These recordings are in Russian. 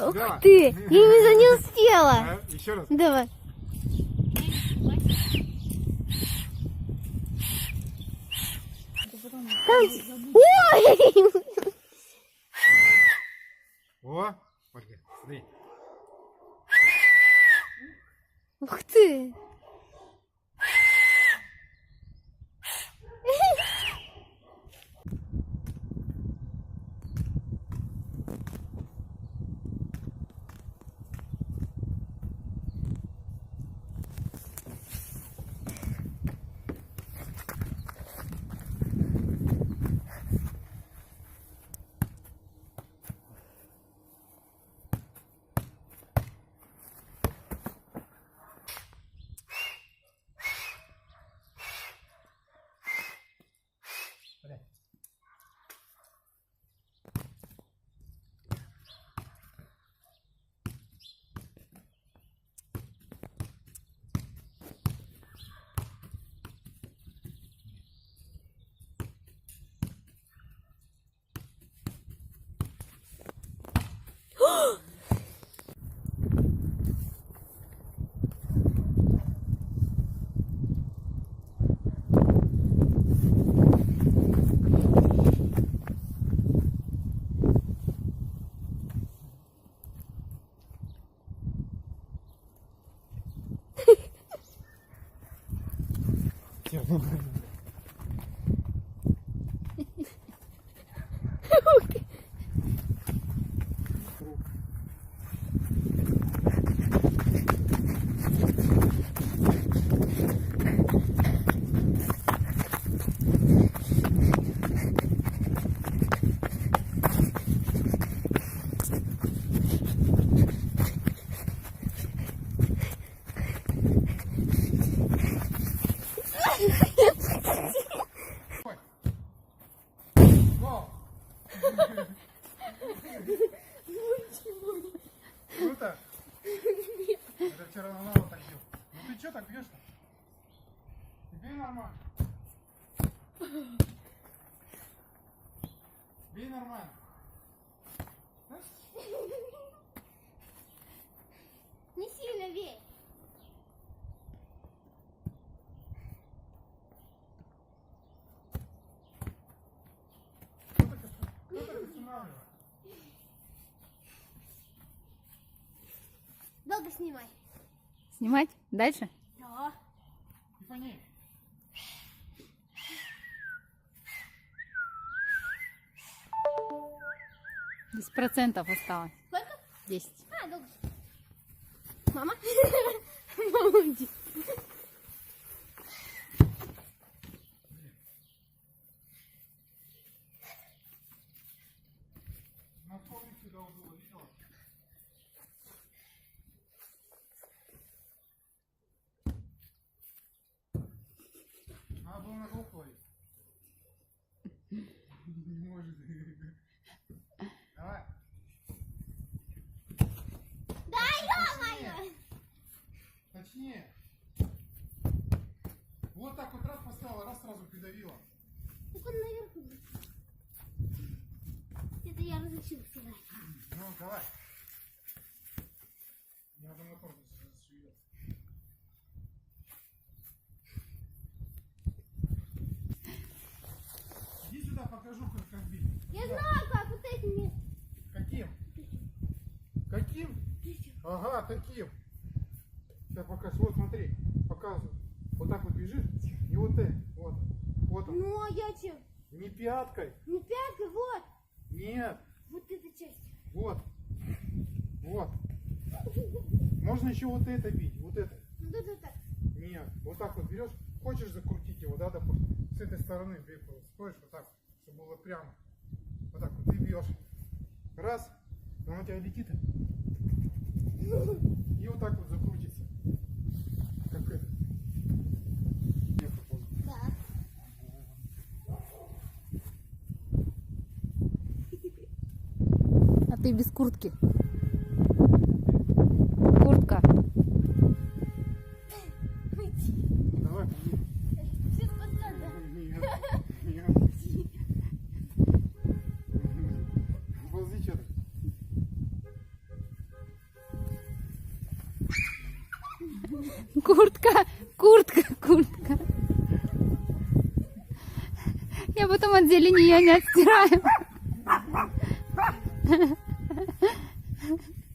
Ух ты, я не успела. Еще раз. Давай. Там... Ой! О, Ольга, смотри. Ух ты. Круто? Это вчера на ново так бил. Ну ты что так бьешь-то? Бей нормально. Бей нормально. Не сильно бей. Кто так останавливает? Долго снимай. Снимать? Дальше? Да. И по ней. Десять процентов осталось. Сколько? 10. А, долго. Мама? Мама, иди. На вторник сюда было, видела? Надо было на двух ловить. Не может. Давай. Да, ё-моё! Точнее. Вот так вот раз поставила, раз сразу придавила. Так он наверху. Это я разучил сюда. Ну, давай. Я думаю, мотор зашивет. Иди сюда, покажу, как бить. Я знаю, как вот этими. Каким? Каким? Ага, таким. Сейчас покажу. Вот смотри, показываю. Вот так вот бежишь, и вот это, вот. Вот он. Ну, а я чем? Не пяткой. Не пяткой, вот. Нет. Вот эта часть. Вот. Вот. Можно еще вот это бить. Вот это. Вот это так. Нет. Вот так вот берешь. Хочешь закрутить его, да, допустим. с этой стороны сходишь вот так, чтобы было прямо. Вот так вот ты бьешь. Раз, она у тебя летит. И вот так вот закрутится. Как это. Так. А ты без куртки. Куртка. Давай, Сейчас посада. Ползи что-то. Куртка, куртка, куртка. Я потом от зелени ее не отстираю.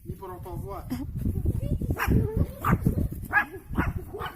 Не проползла. Ой.